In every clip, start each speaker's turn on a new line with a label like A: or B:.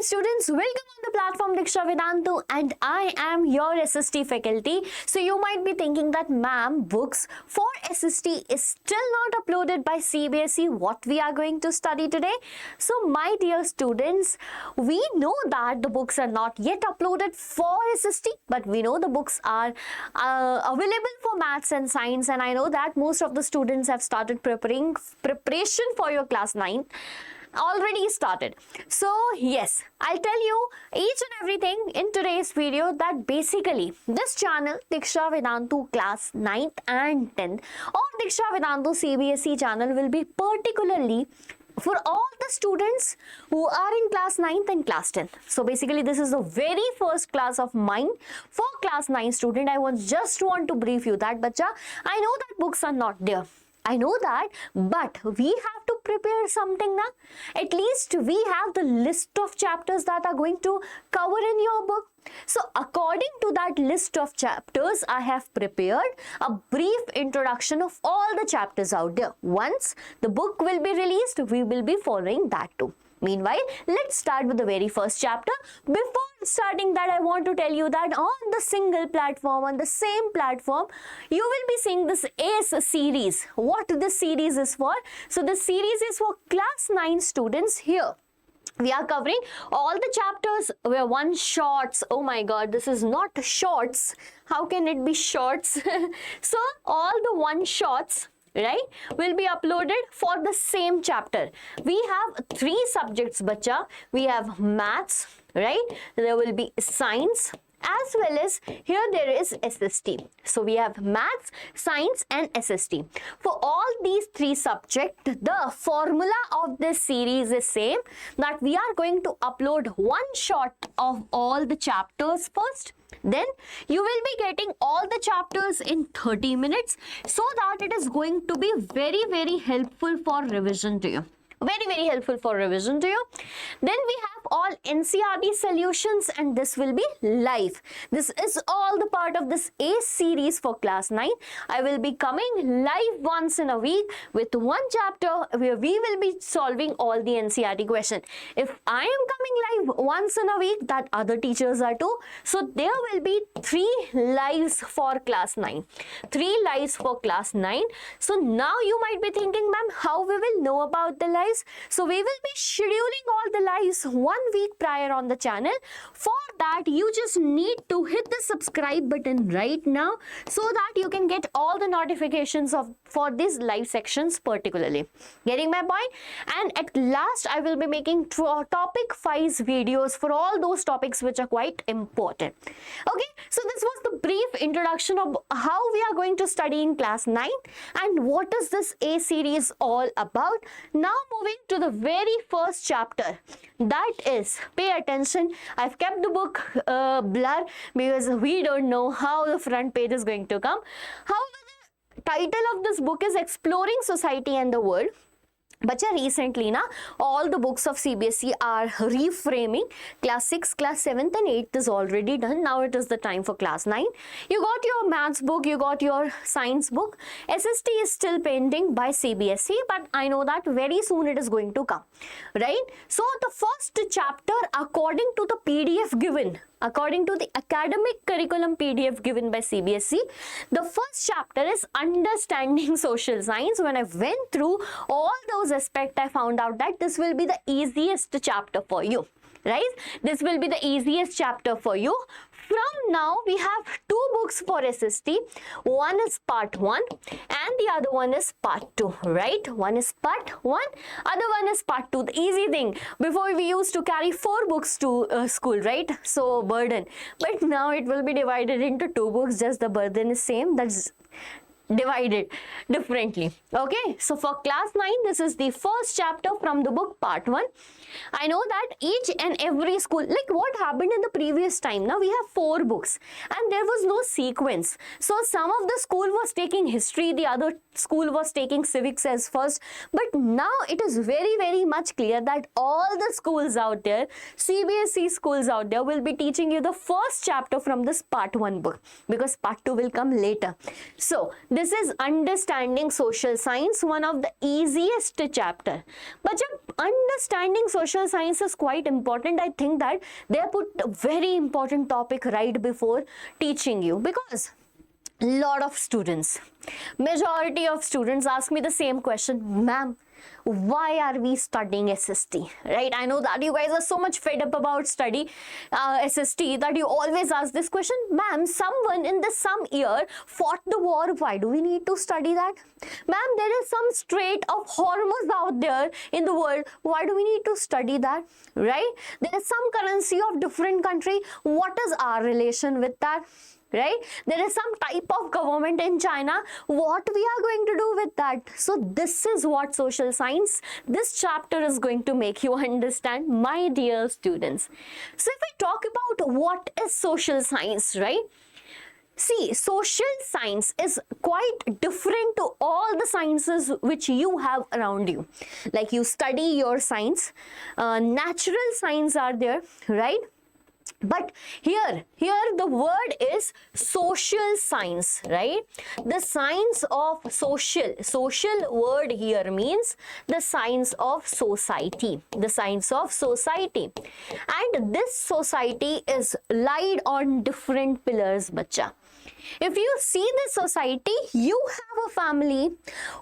A: students, welcome on the platform Deeksha Vedantu, and I am your SST faculty. So you might be thinking that ma'am, books for SST is still not uploaded by CBSE. What we are going to study today? So my dear students, we know that the books are not yet uploaded for SST, but we know the books are available for maths and science, and I know that most of the students have started preparation for your class 9 already started. So yes, I'll tell you each and everything in today's video, that basically this channel Deeksha Vedantu class 9th and 10th or Deeksha Vedantu CBSE channel will be particularly for all the students who are in class 9th and class 10th. So basically this is the very first class of mine for class 9 student. I just want to brief you that, bacha, I know that books are not there. I know that, but we have to prepare something now. At least we have the list of chapters that are going to cover in your book. So according to that list of chapters, I have prepared a brief introduction of all the chapters out there. Once the book will be released, we will be following that too. Meanwhile, let's start with the very first chapter. Before starting that, I want to tell you that on the single platform, on the same platform, you will be seeing this ACE series. What this series is for? So this series is for class 9 students. Here we are covering all the chapters where one shots. Oh my god, this is not shorts. How can it be shorts? So all the one shots, right, will be uploaded for the same chapter. We have 3 subjects, bacha. We have maths, right? There will be science, as well as here there is SST. So we have maths, science and SST. For all these 3 subjects, the formula of this series is same, that we are going to upload one shot of all the chapters first. Then you will be getting all the chapters in 30 minutes so that it is going to be very helpful for revision to you. Very helpful for revision to you. Then we have all NCERT solutions, and this will be live. This is all the part of this ACE series for class 9. I will be coming live once in a week with one chapter where we will be solving all the NCERT question. If I am coming live once in a week, that other teachers are too. So there will be 3 lives for class 9. 3 lives for class 9. So now you might be thinking, ma'am, how we will know about the live? So we will be scheduling all the lives 1 week prior on the channel. For that, you just need to hit the subscribe button right now so that you can get all the notifications for these live sections particularly. Getting my point? And at last, I will be making topic-wise videos for all those topics which are quite important. Okay, so this was the brief introduction of how we are going to study in class 9 and what is this A series all about. Now moving to the very first chapter, that is, pay attention, I've kept the book blur because we don't know how the front page is going to come. However, the title of this book is Exploring Society and the World. But recently, all the books of CBSE are reframing. Class 6, class 7th and 8th is already done. Now it is the time for class 9. You got your maths book, you got your science book. SST is still pending by CBSE, but I know that very soon it is going to come, right? So the first chapter, according to the PDF given, according to the academic curriculum PDF given by CBSE, the first chapter is Understanding Social Science. When I went through all those aspects, I found out that this will be the easiest chapter for you, right? This will be the easiest chapter for you. From now, we have 2 books for SST. One is part 1 and the other one is part 2, right? One is part 1, other one is part 2. The easy thing, before we used to carry 4 books to school, right? So burden. But now it will be divided into 2 books, just the burden is same. That's divided differently. Okay, so for class 9, this is the first chapter from the book part 1. I know that each and every school, like what happened in the previous time, now we have 4 books and there was no sequence. So some of the school was taking history, the other school was taking civics as first, but now it is very much clear that all the schools out there, CBSE schools out there, will be teaching you the first chapter from this part 1 book, because part 2 will come later. So this is Understanding Social Science, one of the easiest chapter. But understanding social science is quite important, I think that they put a very important topic right before teaching you, because lot of students, majority of students ask me the same question, ma'am, why are we studying SST, right? I know that you guys are so much fed up about study SST that you always ask this question, ma'am, someone in this some year fought the war, why do we need to study that? Ma'am, there is some strait of Hormuz out there in the world, why do we need to study that, right? There is some currency of different country, what is our relation with that? Right? There is some type of government in China, what we are going to do with that? So this is what social science, this chapter is going to make you understand, my dear students. So if I talk about what is social science, right? See, social science is quite different to all the sciences which you have around you. Like you study your science, natural science are there, right? But here the word is social science, right? The science of social word here means the science of society, the science of society. And this society is laid on different pillars, bacha. If you see the society, you have a family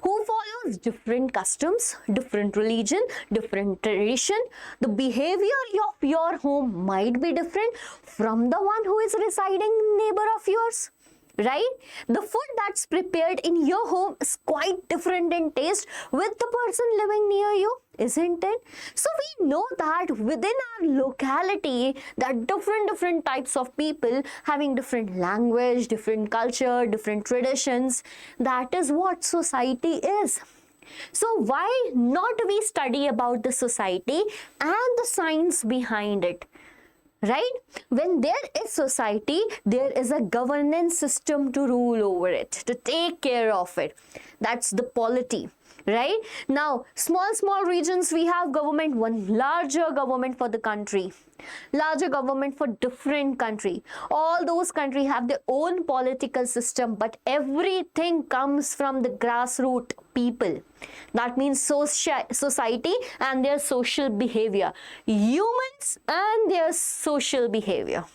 A: who follows different customs, different religion, different tradition. The behavior of your home might be different from the one who is residing neighbor of yours. Right? The food that's prepared in your home is quite different in taste with the person living near you, isn't it? So we know that within our locality, that different types of people having different language, different culture, different traditions, that is what society is. So why not we study about the society and the science behind it? Right? When there is society, there is a governance system to rule over it, to take care of it. That's the polity. Right? Now, small regions, we have government, one larger government for the country, larger government for different country. All those countries have their own political system, but everything comes from the grassroots people. That means society and their social behavior, humans and their social behavior.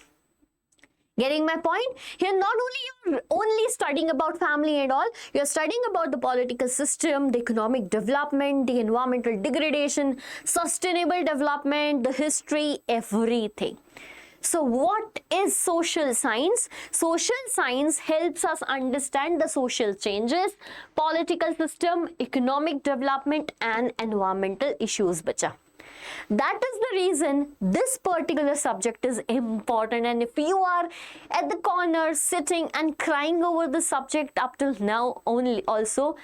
A: Getting my point? Here not only you're only studying about family and all, you're studying about the political system, the economic development, the environmental degradation, sustainable development, the history, everything. So what is social science? Social science helps us understand the social changes, political system, economic development and environmental issues, bacha. That is the reason this particular subject is important, and if you are at the corner sitting and crying over the subject up till now only also,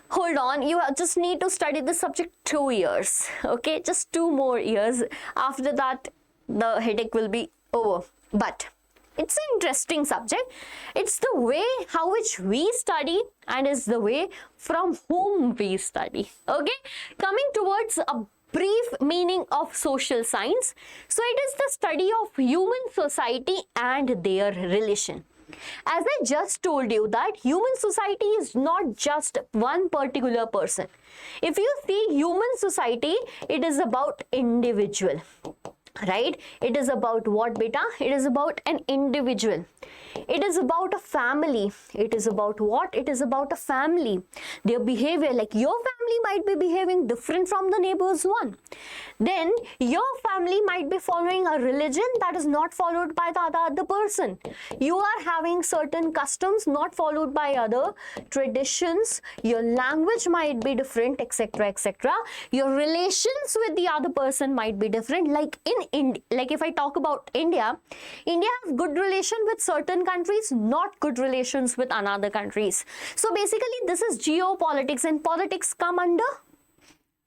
A: hold on, you just need to study the subject 2 years, okay, just 2 more years. After that the headache will be over. But it's an interesting subject. It's the way how which we study and is the way from whom we study. Okay, coming towards a brief meaning of social science. So it is the study of human society and their relation. As I just told you that human society is not just one particular person. If you see human society, it is about individual. Right? It is about what, beta? It is about an individual. It is about a family. It is about what? It is about a family. Their behavior, like your family might be behaving different from the neighbor's one. Then your family might be following a religion that is not followed by the other person. You are having certain customs not followed by other traditions. Your language might be different, etc., etc. Your relations with the other person might be different. Like like if I talk about India, India has good relation with certain countries, not good relations with another countries. So basically this is geopolitics, and politics come under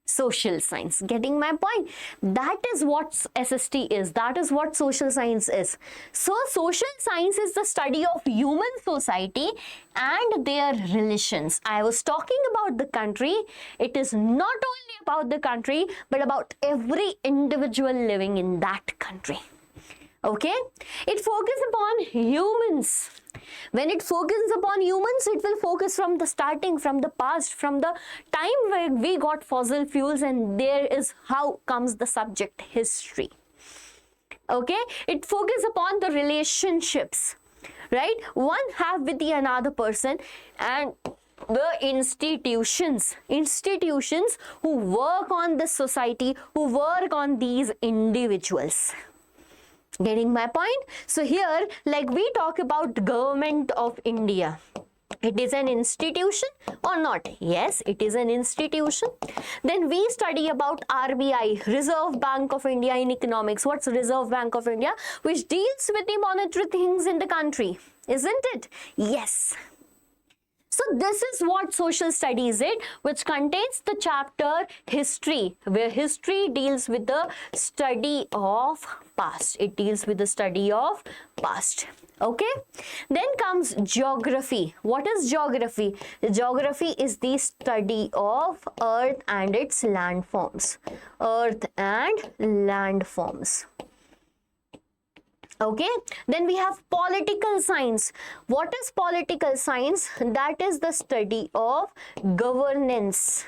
A: social science. Getting my point? That is what SST is. That is what social science is. So social science is the study of human society and their relations. I was talking about the country. It is not only about the country, but about every individual living in that country. Okay? It focuses upon humans. When it focuses upon humans, it will focus from the starting, from the past, from the time where we got fossil fuels, and there is how comes the subject history. Okay, it focuses upon the relationships, right, one have with the another person, and the institutions who work on this society, who work on these individuals. Getting my point? So here, like we talk about government of India, it is an institution or not? Yes, it is an institution. Then we study about RBI, Reserve Bank of India, in economics. What's Reserve Bank of India? Which deals with the monetary things in the country, isn't it? Yes. So this is what social studies is, which contains the chapter history, where history deals with the study of past. It deals with the study of past. Okay, then comes geography. What is geography? Geography is the study of earth and its landforms. Earth and landforms. Okay, then we have political science. What is political science? That is the study of governance.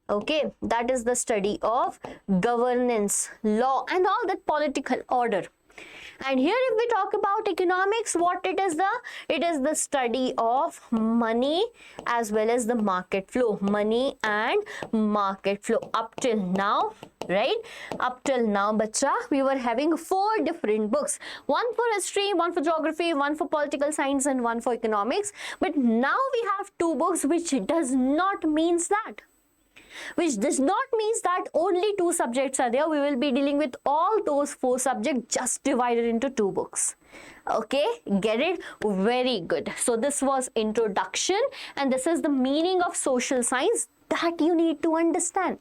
A: Okay, that is the study of governance, law, and all that political order. And here if we talk about economics, what it is the study of money as well as the market flow. Money and market flow. Up till now, right? Up till now, bacha, we were having 4 different books. One for history, one for geography, one for political science, and one for economics. But now we have 2 books, which does not means that. Which does not means that only 2 subjects are there. We will be dealing with all those 4 subjects just divided into 2 books. Okay, get it? Very good. So this was introduction, and this is the meaning of social science that you need to understand.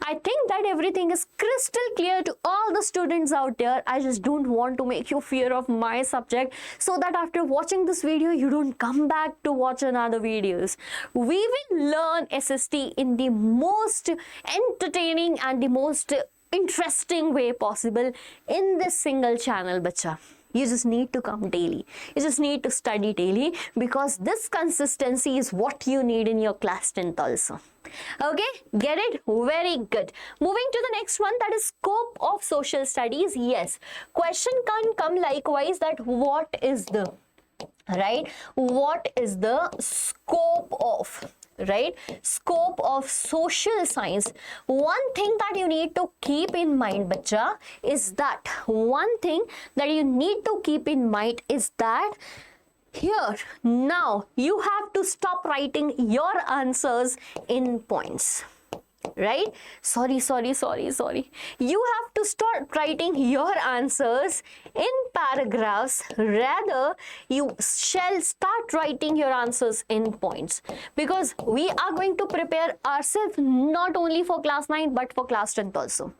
A: I think that everything is crystal clear to all the students out there. I just don't want to make you fear of my subject, so that after watching this video, you don't come back to watch another videos. We will learn SST in the most entertaining and the most interesting way possible in this single channel, bacha. You just need to come daily. You just need to study daily, because this consistency is what you need in your class 10th also. Okay, get it? Very good. Moving to the next one, that is scope of social studies. Yes, question can come likewise, that what is the, right? What is the scope of, right? Scope of social science. One thing that you need to keep in mind, bacha, is that one thing that you need to keep in mind is that here now you have to stop writing your answers in points. Right? Sorry. You have to start writing your answers in paragraphs. Rather, you shall start writing your answers in points, because we are going to prepare ourselves not only for class 9 but for class 10th also.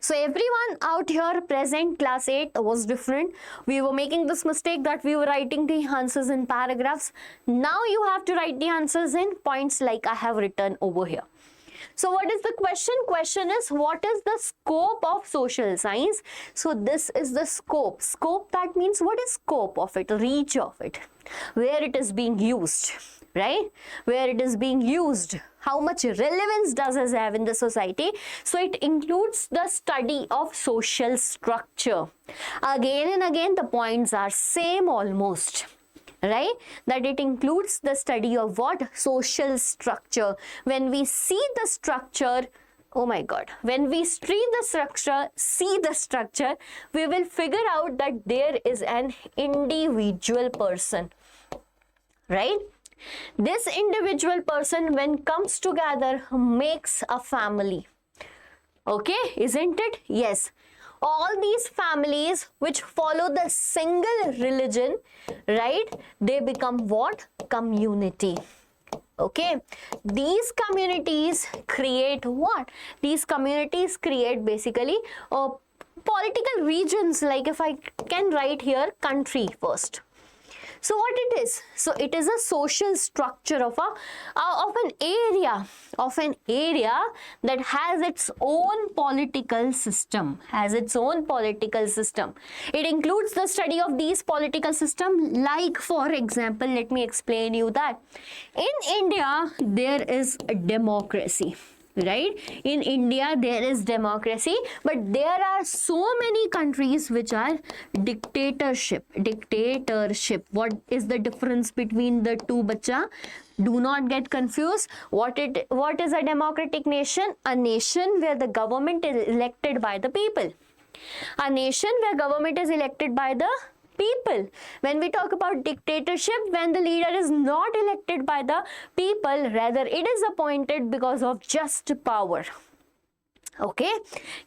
A: So everyone out here present, class 8 was different. We were making this mistake that we were writing the answers in paragraphs. Now you have to write the answers in points, like I have written over here. So what is the question? Question is, what is the scope of social science? So this is the scope. Scope, that means what is scope of it, reach of it, where it is being used, right? Where it is being used, how much relevance does it have in the society? So it includes the study of social structure. Again and again the points are same almost. Right? That it includes the study of what? Social structure. When we see the structure, oh my god, when we see the structure, we will figure out that there is an individual person. Right? This individual person, when comes together, makes a family. Okay, isn't it? Yes. All these families which follow the single religion, right, they become what? Community. Okay, these communities create what? These communities create basically political regions, like if I can write here country first. So what it is? So it is a social structure of an area that has its own political system, It includes the study of these political system, like for example, let me explain you that in India there is a democracy. Right? In India there is democracy, but there are so many countries which are dictatorship. What is the difference between the two, bacha? Do not get confused. What is a democratic nation? A nation where the government is elected by the people. A nation where government is elected by the people. When we talk about dictatorship, when the leader is not elected by the people, rather it is appointed because of just power. Okay,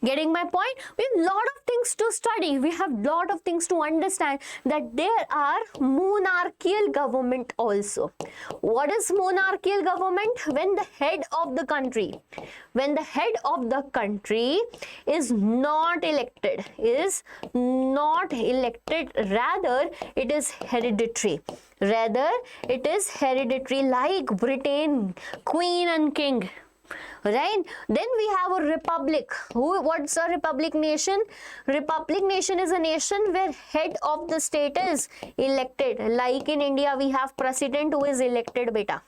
A: getting my point? We have lot of things to study. We have lot of things to understand, that there are monarchical government also. What is monarchical government? When the head of the country is not elected, rather it is hereditary. Like Britain, queen and king. Right? Then we have a republic. What's a republic nation? Republic nation is a nation where head of the state is elected. Like in India, we have president who is elected, beta.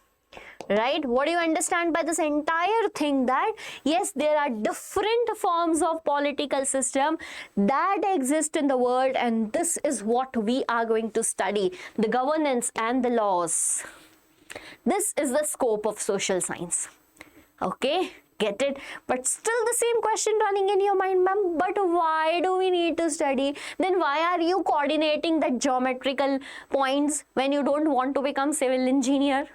A: Right? What do you understand by this entire thing? That yes, there are different forms of political system that exist in the world, and this is what we are going to study, the governance and the laws. This is the scope of social science. Okay, get it? But still the same question running in your mind, ma'am, but why do we need to study? Then why are you coordinating the geometrical points when you don't want to become civil engineer?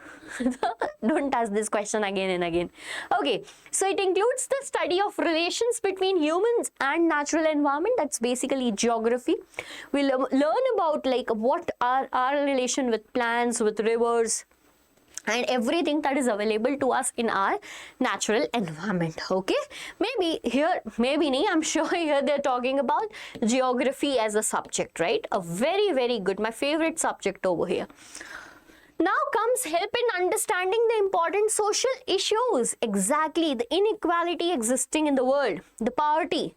A: Don't ask this question again and again. Okay, so it includes the study of relations between humans and natural environment. That's basically geography. We'll learn about like what are our relation with plants, with rivers, and everything that is available to us in our natural environment. Okay, I'm sure here they're talking about geography as a subject, right? A very, very good, my favorite subject over here. Now comes help in understanding the important social issues. Exactly, the inequality existing in the world, the poverty,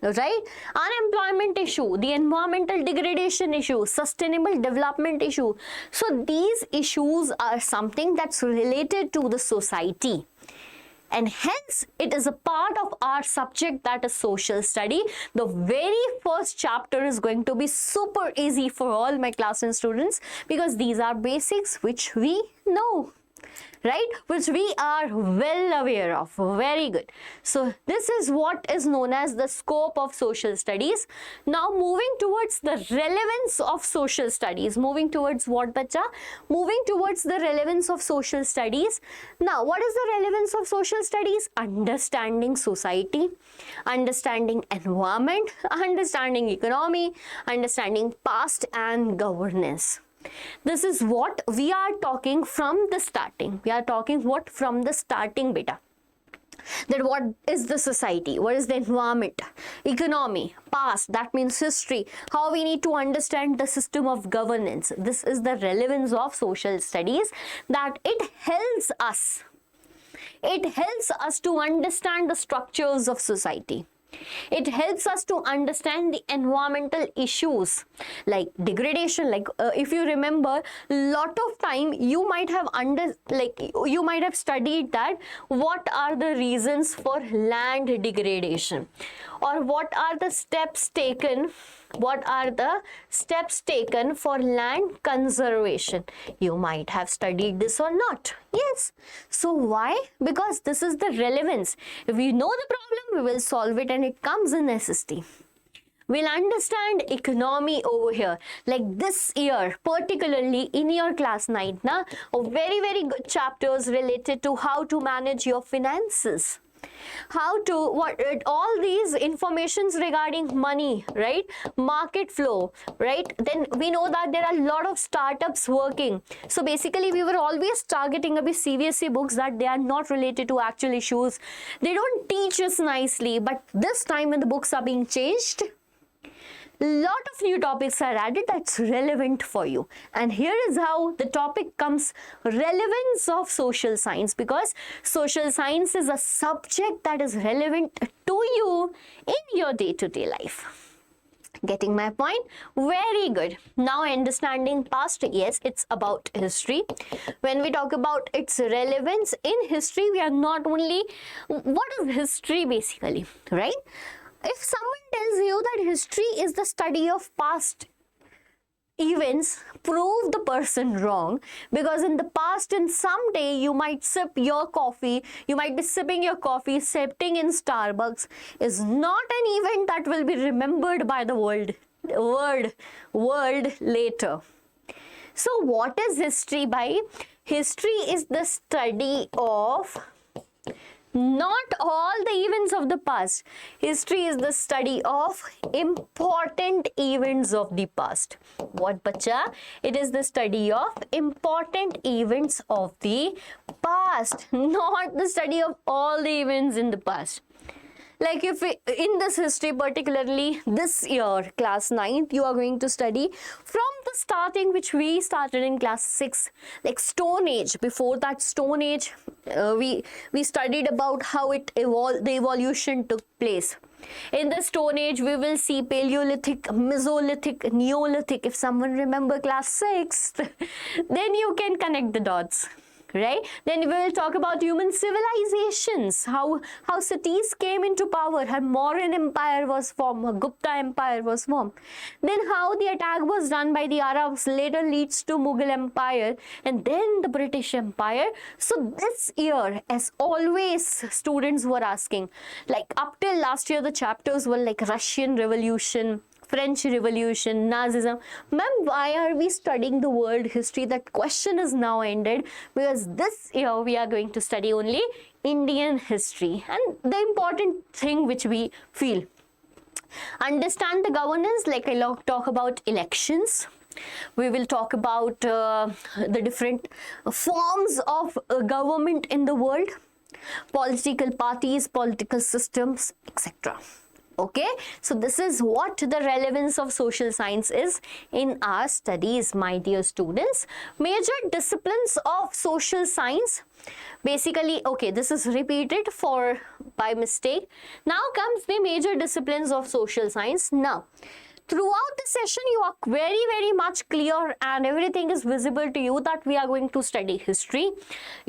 A: right? Unemployment issue, the environmental degradation issue, sustainable development issue. So these issues are something that's related to the society, and hence it is a part of our subject, that is social study. The very first chapter is going to be super easy for all my class and students, because these are basics which we know, right? Which we are well aware of. Very good. So this is what is known as the scope of social studies. Now moving towards the relevance of social studies. Moving towards what, bacha? Moving towards the relevance of social studies. Now what is the relevance of social studies? Understanding society, understanding environment, understanding economy, understanding past and governance. This is what we are talking from the starting. We are talking what from the starting, beta. That what is the society, what is the environment, economy, past, that means history, how we need to understand the system of governance. This is the relevance of social studies, that it helps us to understand the structures of society. It helps us to understand the environmental issues like degradation. Like if you remember, lot of time you might have studied that what are the reasons for land degradation, or what are the steps taken for land conservation. You might have studied this or not. Yes. So why? Because this is the relevance. If we know the problem, we will solve it, and it comes in SST. We'll understand economy over here. Like this year, particularly in your class 9, a very, very good chapters related to how to manage your finances. All these informations regarding money, right? Market flow, right? Then we know that there are a lot of startups working. So basically we were always targeting a bit CBSE books that they are not related to actual issues. They don't teach us nicely, but this time when the books are being changed, lot of new topics are added that's relevant for you. And here is how the topic comes: relevance of social science, because social science is a subject that is relevant to you in your day-to-day life. Getting my point? Very good. Now understanding past, yes, it's about history. When we talk about its relevance in history, we are not only, what is history basically, right? If someone tells you that history is the study of past events, prove the person wrong, because in the past, in some day, you might sip your coffee, you might be sipping your coffee, sipping in Starbucks, is not an event that will be remembered by the world later. So what is history by? History is the study of not all the events of the past. History is the study of important events of the past. What, bacha? It is the study of important events of the past, not the study of all the events in the past. Like if we, in this history, particularly this year, class 9th, you are going to study from the starting, which we started in class 6, like Stone Age. Before that Stone Age, we studied about how it evolved, the evolution took place. In the Stone Age, we will see Paleolithic, Mesolithic, Neolithic. If someone remember class 6th, then you can connect the dots. Right? Then we will talk about human civilizations, how cities came into power, how Mauryan Empire was formed, how Gupta Empire was formed. Then how the attack was done by the Arabs later leads to Mughal Empire, and then the British Empire. So this year, as always, students were asking, like up till last year, the chapters were like Russian Revolution, French Revolution, Nazism. Ma'am, why are we studying the world history? That question is now ended, because this year we are going to study only Indian history and the important thing which we feel. Understand the governance, like I talk about elections. We will talk about the different forms of government in the world, political parties, political systems, etc. Okay, so this is what the relevance of social science is in our studies, my dear students. Major disciplines of social science. Basically, okay, this is repeated by mistake. Now comes the major disciplines of social science. Now, throughout the session, you are very, very much clear and everything is visible to you that we are going to study history,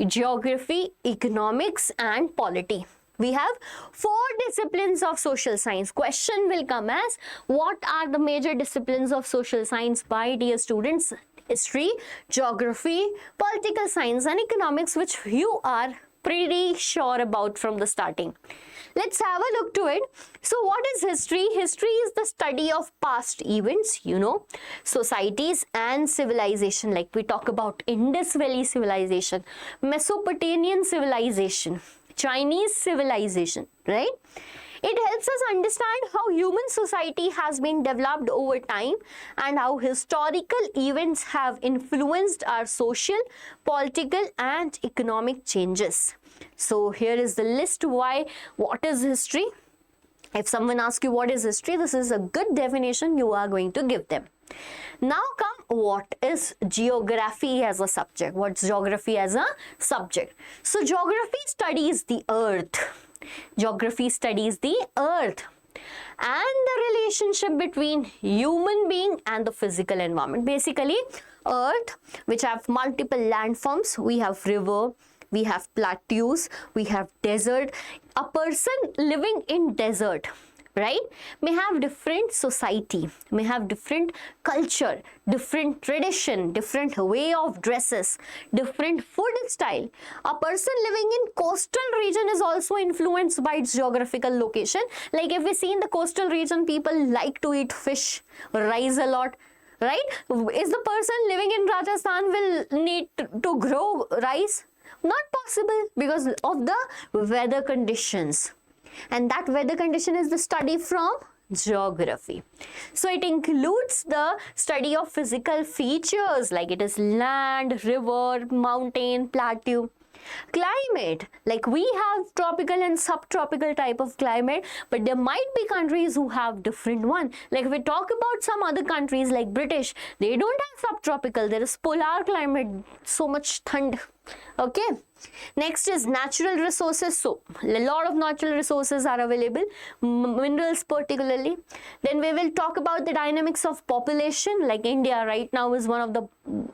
A: geography, economics, and polity. We have 4 disciplines of social science. Question will come as, what are the major disciplines of social science by dear students? History, geography, political science, and economics, which you are pretty sure about from the starting. Let's have a look to it. So what is history? History is the study of past events, societies and civilization. Like we talk about Indus Valley civilization, Mesopotamian civilization, Chinese civilization, right? It helps us understand how human society has been developed over time and how historical events have influenced our social, political, and economic changes. So here is the list what is history. If someone asks you what is history, this is a good definition you are going to give them. Now come, what is geography as a subject? What's geography as a subject? So geography studies the earth. Geography studies the earth and the relationship between human being and the physical environment. Basically, earth, which have multiple landforms. We have river, we have plateaus, we have desert. A person living in desert, right, may have different society, may have different culture, different tradition, different way of dresses, different food style. A person living in coastal region is also influenced by its geographical location. Like if we see in the coastal region, people like to eat fish, rice a lot, right? Is the person living in Rajasthan will need to grow rice? Not possible, because of the weather conditions. And that weather condition is the study from geography. So it includes the study of physical features, like it is land, river, mountain, plateau. Climate, like we have tropical and subtropical type of climate, but there might be countries who have different one. Like if we talk about some other countries like British, they don't have subtropical, there is polar climate, so much thund. Okay, next is natural resources. So a lot of natural resources are available, minerals particularly. Then we will talk about the dynamics of population, like India right now is one of the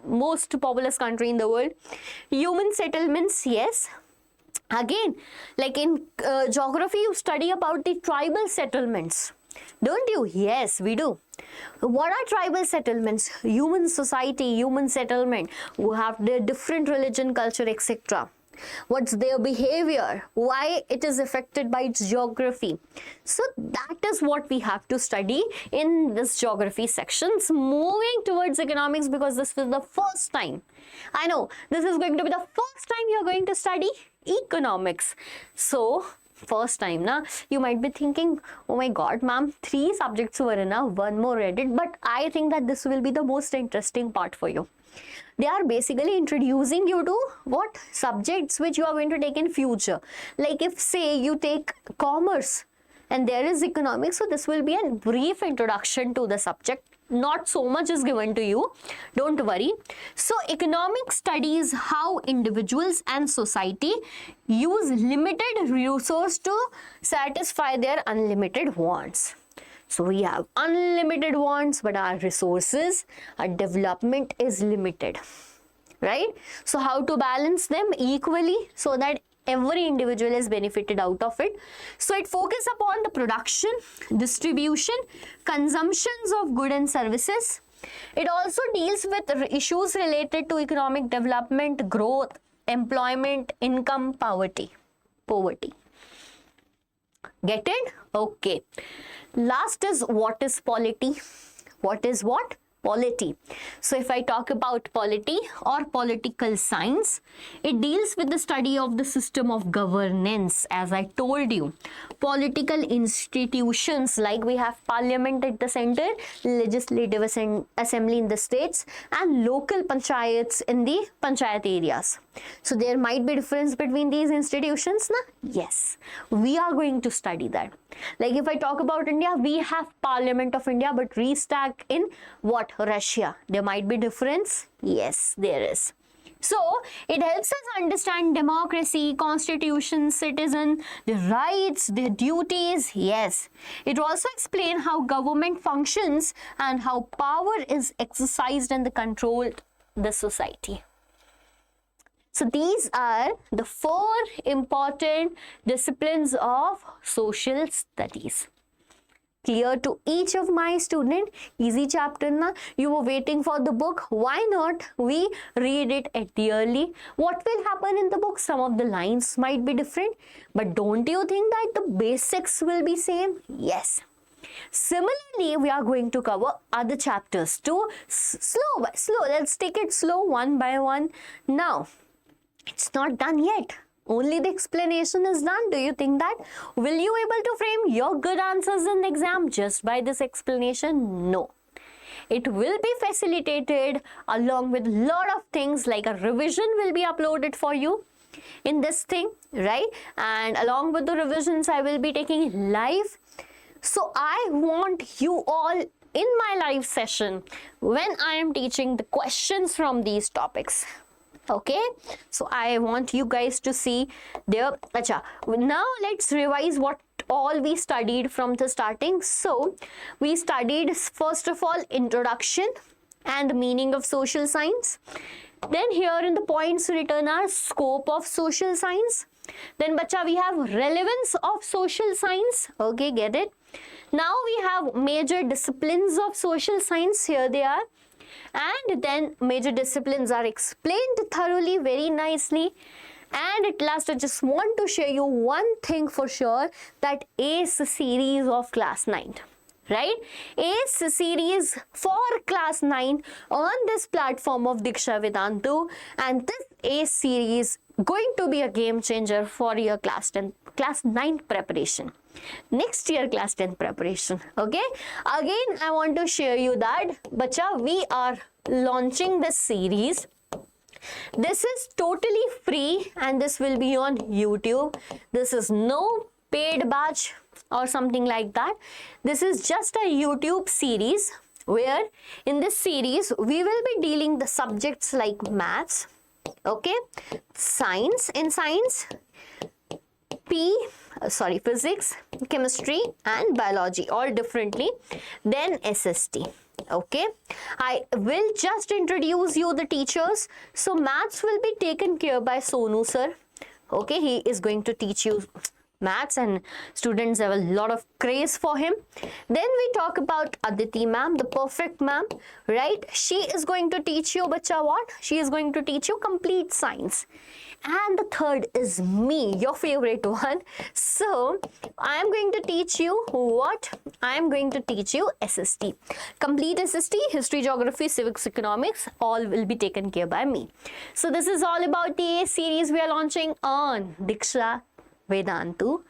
A: most populous country in the world. Human settlements, yes. Again, like in geography, you study about the tribal settlements, don't you? Yes, we do. What are tribal settlements? Human society, human settlement, who have their different religion, culture, etc. What's their behavior? Why it is affected by its geography? So that is what we have to study in this geography sections. Moving towards economics, because this was the first time. I know this is going to be the first time you're going to study economics. So first time na, you might be thinking, oh my god ma'am, 3 subjects were enough, 1 more added. But I think that this will be the most interesting part for you. They are basically introducing you to what subjects which you are going to take in future. Like if say you take commerce and there is economics, so this will be a brief introduction to the subject. Not so much is given to you, don't worry. So economics studies how individuals and society use limited resource to satisfy their unlimited wants. So we have unlimited wants, but our resources, our development is limited, right? So how to balance them equally so that every individual is benefited out of it. So it focuses upon the production, distribution, consumptions of goods and services. It also deals with issues related to economic development, growth, employment, income, poverty. Get it? Okay. Last is what is polity? What is what? Polity. So if I talk about polity or political science, it deals with the study of the system of governance. As I told you, political institutions, like we have parliament at the center, legislative assembly in the states, and local panchayats in the panchayat areas. So there might be difference between these institutions, na? Yes, we are going to study that. Like if I talk about India, we have Parliament of India, but Reichstag in what? Russia. There might be difference. Yes, there is. So it helps us understand democracy, constitution, citizen, their rights, their duties. Yes. It also explains how government functions and how power is exercised and controlled the society. So these are the 4 important disciplines of social studies. Clear to each of my student? Easy chapter na? You were waiting for the book. Why not we read it at the early? What will happen in the book? Some of the lines might be different, but don't you think that the basics will be same? Yes. Similarly, we are going to cover other chapters too. Slow by slow. Let's take it slow, one by one. Now, it's not done yet. Only the explanation is done. Do you think that? Will you able to frame your good answers in the exam just by this explanation? No. It will be facilitated along with lot of things, like a revision will be uploaded for you in this thing, right? And along with the revisions, I will be taking live. So I want you all in my live session when I am teaching the questions from these topics. Okay, so I want you guys to see there. Acha, now let's revise what all we studied from the starting. So we studied first of all introduction and meaning of social science. Then here in the points written are scope of social science. Then bacha, we have relevance of social science. Okay, get it? Now we have major disciplines of social science. Here they are. And then major disciplines are explained thoroughly, very nicely. And at last, I just want to share you one thing for sure, that ACE series of class 9, right? ACE series for class 9 on this platform of Deeksha Vedantu, and this ACE series going to be a game changer for your class 9 preparation. Next year class 10 preparation. Okay, again I want to share you that bacha, we are launching this series This is totally free and this will be on YouTube. This is no paid batch or something like that. This is just a YouTube series where in this series we will be dealing the subjects like maths, okay, science, in science, physics, chemistry and biology all differently, then SST. Okay, I will just introduce you the teachers. So maths will be taken care by Sonu sir. Okay, he is going to teach you maths and students have a lot of craze for him. Then we talk about Aditi ma'am, the perfect ma'am, right? She is going to teach you, bacha, what? She is going to teach you complete science. And the third is me, your favorite one. So I am going to teach you what? I am going to teach you SST. Complete SST, History Geography Civics Economics, all will be taken care by me. So this is all about the series we are launching on Deeksha Vedantu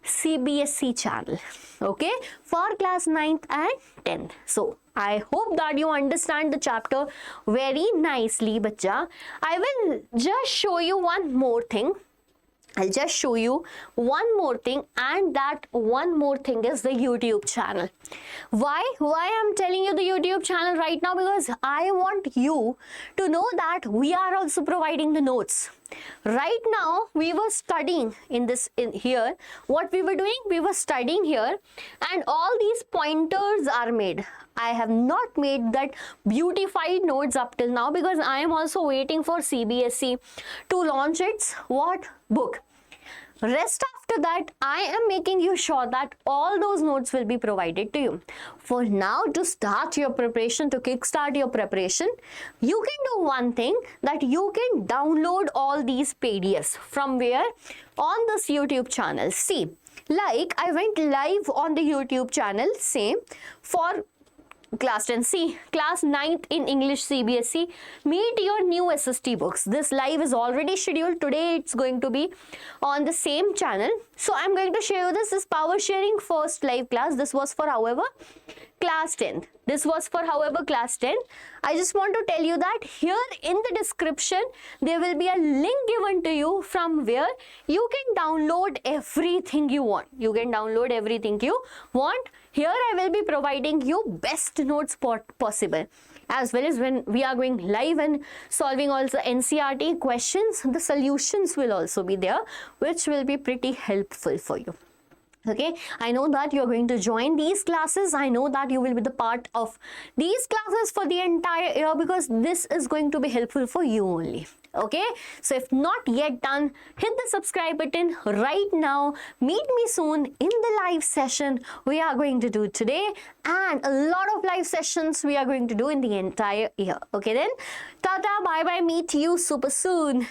A: CBSE channel, okay, for class 9th and 10th. So I hope that you understand the chapter very nicely, bacha. I will just show you one more thing. I'll just show you one more thing, and that one more thing is the YouTube channel. Why I'm telling you the YouTube channel right now? Because I want you to know that we are also providing the notes. Right now we were studying in here. What we were doing, we were studying here and all these pointers are made. I have not made that beautified notes up till now because I am also waiting for CBSE to launch its what book. Rest after that, I am making you sure that all those notes will be provided to you. For now, to start your preparation, to kickstart your preparation, you can do one thing, that you can download all these PDFs from where? On this YouTube channel. See, like I went live on the YouTube channel, same for class 10. See, class 9th in English CBSE, meet your new SST books. This live is already scheduled. Today it's going to be on the same channel. So I'm going to show you this is power sharing first live class. This was for however class 10th. This was for however class 10. I just want to tell you that here in the description there will be a link given to you from where you can download everything you want. You can download everything you want. Here I will be providing you best notes possible, as well as when we are going live and solving also NCERT questions, the solutions will also be there, which will be pretty helpful for you. Okay, I know that you're going to join these classes. I know that you will be the part of these classes for the entire year because this is going to be helpful for you only. Okay, so if not yet done, hit the subscribe button right now. Meet me soon in the live session we are going to do today, and a lot of live sessions we are going to do in the entire year. Okay then, tata, bye bye, meet you super soon.